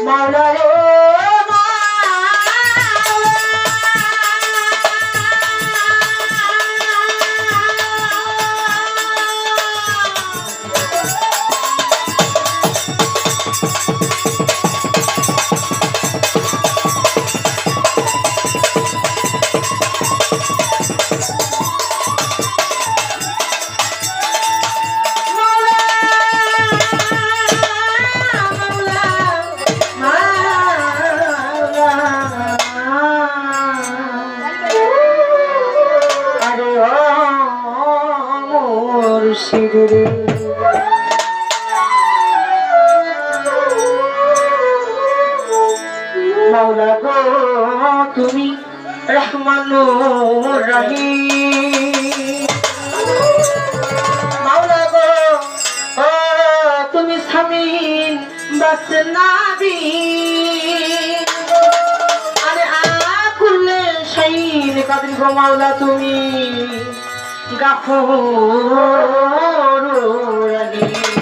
মাওলা রে মুর্শিদরে মাওলা গো তুমি রহমানুর রহিম মাওলা গো ও তুমি সামিন বাসনাবি আরে আকুলে শাইন কাদের গো মাওলা তুমি গাফুর রহিম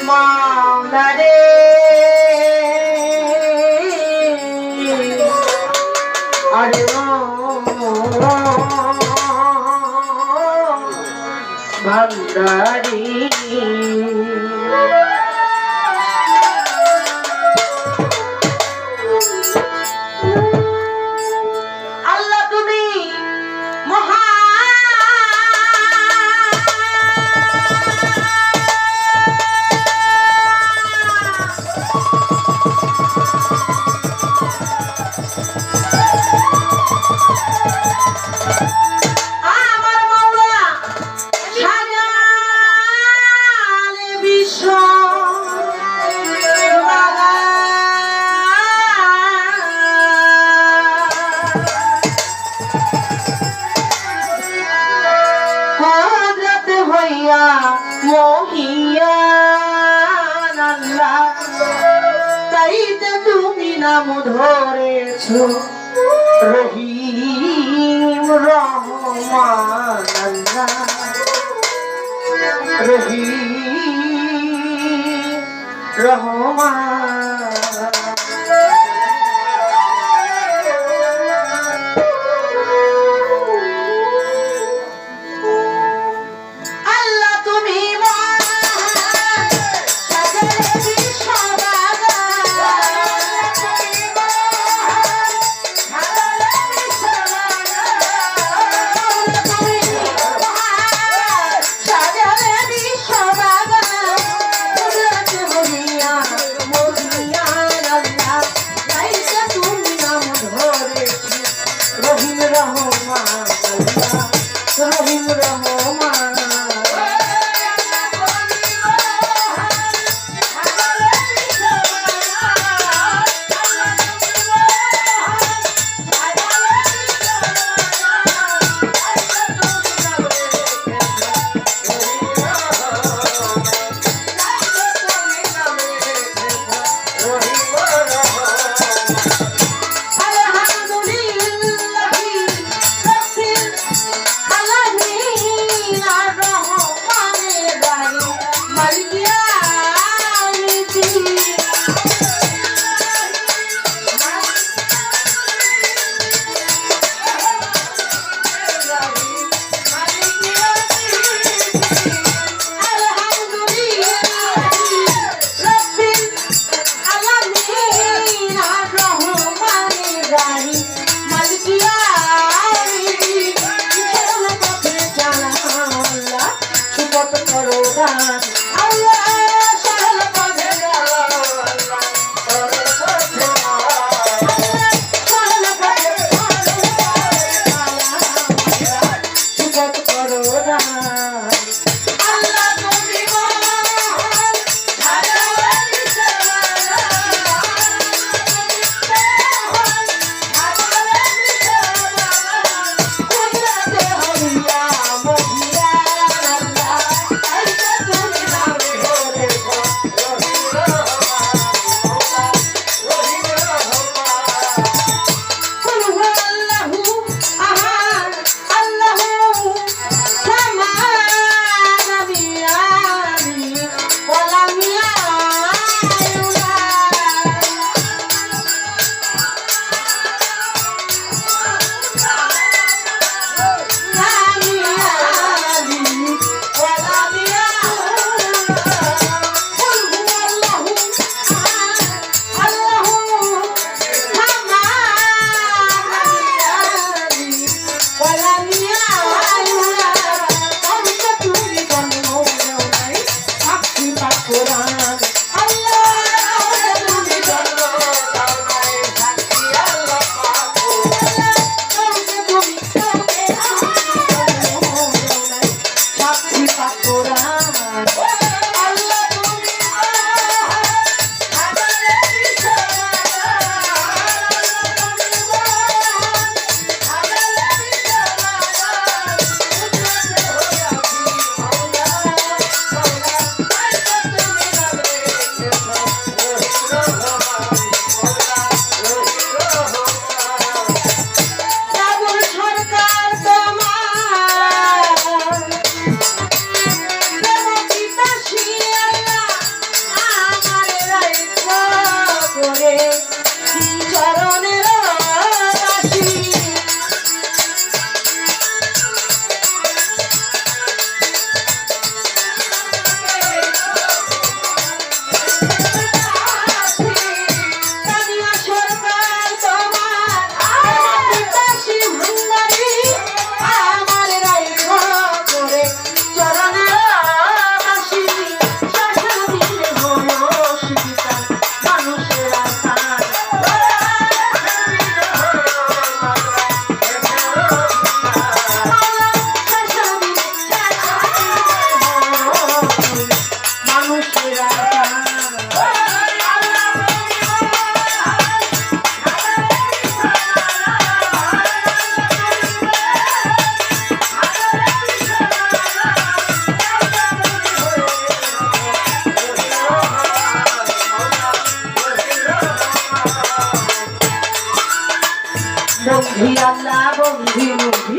মাওলা রে আরে ভান্ডারি মহিয়ান আল্লাহ তাইতে তুমি নাম ধরেছো রহিম রহমান আল্লাহ রহিম রহমান বন্ধি আল্লাহ বন্ধি মুখি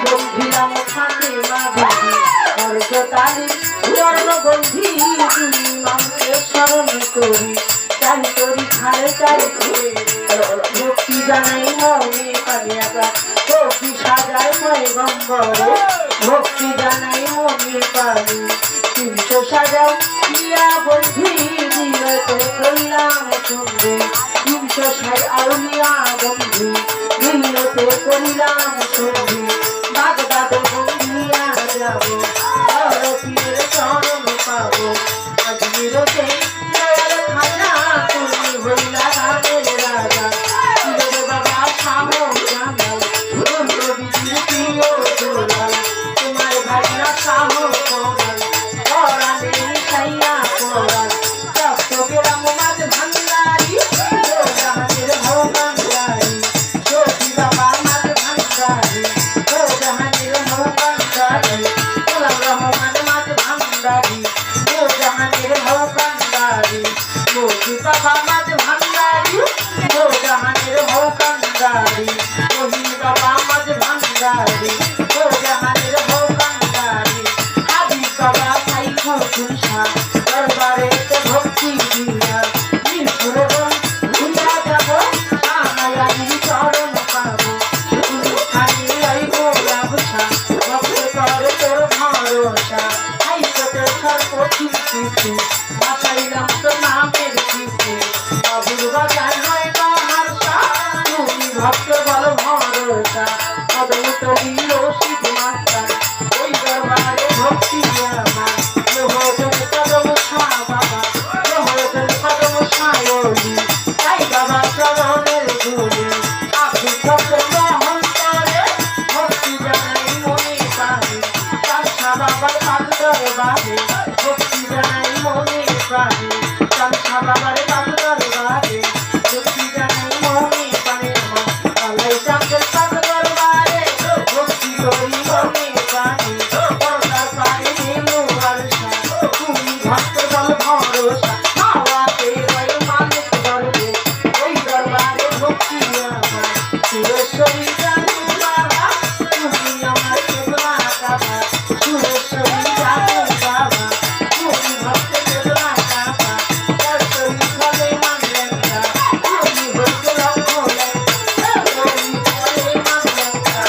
বন্ধিলাম ফাঁকে মা বন্ধি অর্ঘ তালি ধর্ম বন্ধি তুমি মামকে স্মরণ করি চাই করি খালে চাই করে ভক্তি জানাই মনে পানিয়াকা ভক্তি সাজায় ময় গম্বরে ভক্তি জানাই মনে পানি 300 সাজাও ইয়া বন্ধি দিলতে করিলাম সন্ধে 300 আউলিয়া বন্ধি দিলতে করিলাম সন্ধে বাগদাদ বন্ধিয়া যাব পীরের চরণ পাবো আজমিরতে দয়াল খাজা তুমি হইলা রামের রাজা পীরের বাবা শাহ জামাল বন্ধুবিধির প্রিয় দোলাল তোমার ভাইয়া শাহ কমাল পরাণে সাইয়া পরাল চট্টগ্রাম মাঝ ভান্ডারি জাহানের হও বাংলারি সখী বাবা মাঝ ভান্ডারি জাহানের হও বাংলারি গোলাম রহমান মাঝ ভান্ডারি জাহানের হও বাংলারি সখী বাবা মাঝ ভান্ডারি জাহানের হও বাংলারি রহিম বাবা মাঝ ভান্ডারি জাহানের হও বাংলারি হাবিব বাবা সাইফ তুলসা দরবারে ভক্তি দিয়া মিরপুর ঘুরিয়া যাব সামায়ারি চরণ পাবো খালি ওই গোলাবসা ভক্ত করে তোর ভরসা হাইকোটে সর্বতি কিছু বাসাইলাম তো নামের কিছু বাবুর বাজার হয় বাহারসা তুমি ভক্ত বল ভরসা কদম তরি রশিদ মাস্তা ওই দরবারে ভক্তি আমার লোহজন কদম শাহ বাবা লোহজন কদম শায়লি তাই বাবা চরণের ধুলি আপনি ভক্ত অহংকারে ভক্তি জানাই মনে প্রাণে চালসা বাবার পাদ দরবারে ভক্তি জানাই মনে প্রাণে চালসা বাবার পাদ দরবারে ভক্তি জানাই মনে প্রাণে আমার আলাই চাঁদের পাদ দরবারে ভক্তি করি মনে প্রাণে পর্দার পায়ে নীলু আরশা তুমি ভক্ত বল ভরসা হাওয়াতে রয় মালিক দরবে ওই দরবারে ভক্তি আমার সুরেশ্বরী জানু বাবা তুমি আমার কেবলা কাবা সুরেশ্বরী জানু বাবা তুমি ভক্ত কেবলা কাবা দর্শনী ফলে মানলেন না তুমি ভক্ত লক্ষ লেখা তুমি ফলে মানলেন না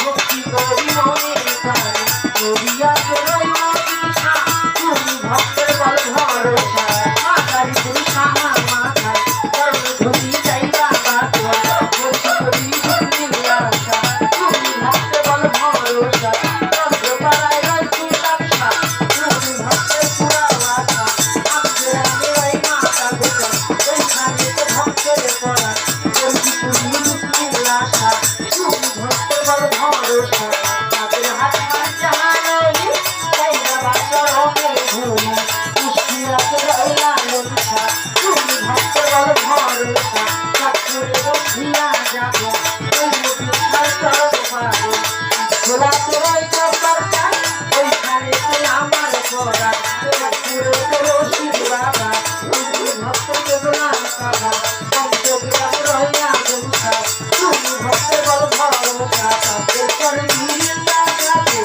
ভক্তি করি মনে প্রাণে নদিয়াতে রই মদিসা তুমি ভক্তের বল ভরসা মাথারি তুমি সাহা মাথায় করণ ধরি যাইবা বাবা ভক্তি করি বিষ্ণুর আশা তুমি ভক্তের বল ভরসা চন্দ্রপাড়ায় রই সুলাক্ষা তুমি ভক্তের পুরা বাসা আমজেরাতে রই মাতা বেটা ওইখানে তো ভক্তের পড়া ভক্তি করি বিষ্ণুর আশা তুমি ভক্তের বল ভরসা তাদের হাত হাত জাহানি তাই বাবা চরণের ধুলি পুষ্টিরাতে রইলা মনসা তুমি ভক্তের বল ভরসা ঠাকুরে বন্ধিয়া যাব ওই বিশাল চরণ পাবো খোলাতে রই চপারটা ওইখানে তো আমার পড়া ঠাকুরে তো রশিদ বাবা তুমি ভক্ত কেবলা কাবা পঞ্চগ্রাম রইয়া বংশা তুমি ভক্তের বল ভরসা তাদের করে নিন্দা যাবে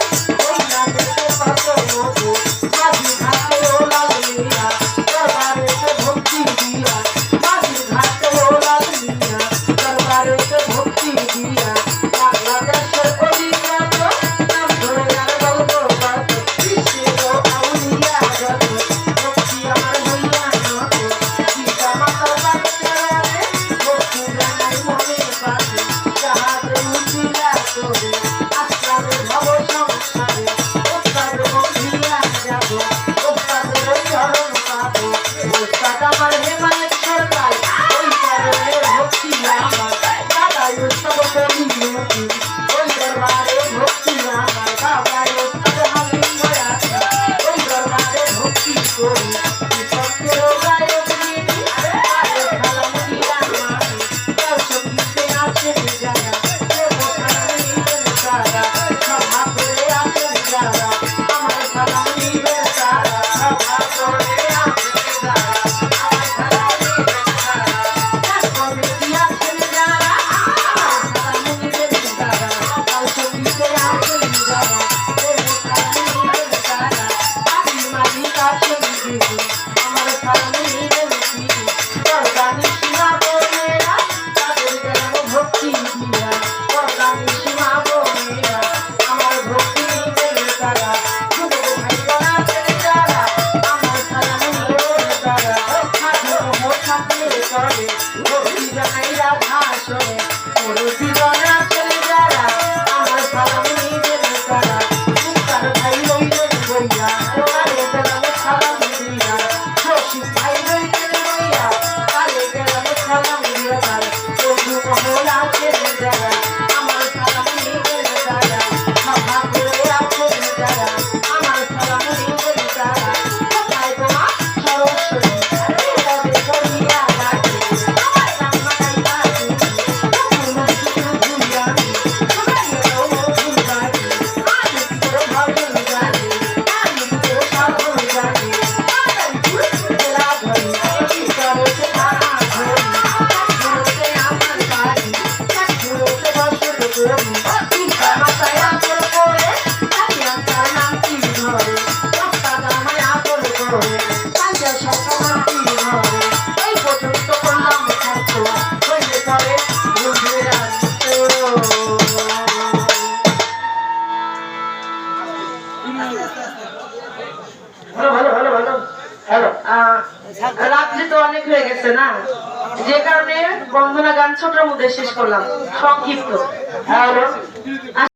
ওই না দেখে কত মতো মাঝি ঘাটে ও লালিয়া দরবারে তো ভক্তি দিয়া মাঝি ঘাটে ও লালিয়া দরবারে তো ভক্তি দিয়া বাংলাদেশের অধিকার নাম ধরে আর বলবো কত বিশ্বের আউলিয়া যত ভক্তি আমার হইয়া নত সীতা মাতার বাচ্চারে ভক্তি জানাই মনে পাবে যাহাদের উঠিলা করে আশ্রামে ভব সংসারে ওস্তাদ বন্ধিয়া যাব ওস্তাদের চরণ পাবো ওস্তাদ আমার হেমায়ত সরকার ওই চরণের ভক্তি আমার দাদাই ওস্তাদ করি নতি ওই দরবারে ভক্তি আমার বাবাই ওস্তাদ হালিম বয়াতি ওই দরবারে ভক্তি করি বিপক্ষের গায়ক দিদি আরে খালাম দিয়া মাটি তার সঙ্গীতে আছে জানা যারা সভা করে আছেন যারা আমার সালাম নিবেন তারা সভা করে আছেন যারা আমার সালাম নিবেন তারা কমিটি আছেন যারা আমার সালাম নিবেন তারা কাল সঙ্গীতে আছেন যারা সালাম নিবেন তারা আমি মালিক আছেন দিদি আমার সালাম নিবেন দিদি বরদানি সীমা বোনেরা তাদের গেলাম ভক্তি দিয়া বরদানি সীমা বোনেরা আমার ভক্তি নিবেন তারা যুবক ভাইরা আছেন যারা আমার সালাম নিবেন তারা সাধু মোসাফে করে ভক্তি জানাই রাধা শোনে মোর জীবন আছেন যারা আমার সালাম নিবেন তারা মুক্তার ভাই রইলেন বইয়া কালে গেলাম সালাম দিয়া শশী ভাই রইলেন বইয়া কালে গেলাম সালাম দিয়া তারা বন্ধু মহল আছেন যারা আমার সালাম নিবেন তারা সভা করে আছেন যারা আমার সালাম নিবেন তারা কোথায় তোমা সরস্বতী তবে করিয়া রাখে আমার রান্না গাইবা তুমি ভুলিয়া সবাই ভুল গাই আমি তোর ভজন গাই আমি তোর সাধন গাই আমি তোরা ধরি আমি করতে থাকা ধরি গুরুতে আমার বাড়ি গুরুতে বসত করি পিতা মাতায় আপন করে আমি আমার নাম কি ধরে রাস্তা দামায় আপন করে কাঞ্জা সকাল কি ধরে এই পর্যন্ত করলাম থাকতো হইলে পরে বুঝে রাখতো ভালো ভালো ভালো ভালো রাত্রি তো অনেক হয়ে গেছে না যে কারণে বন্দনা গান ছোটর মধ্যে শেষ করলাম সংক্ষিপ্ত হ্যালো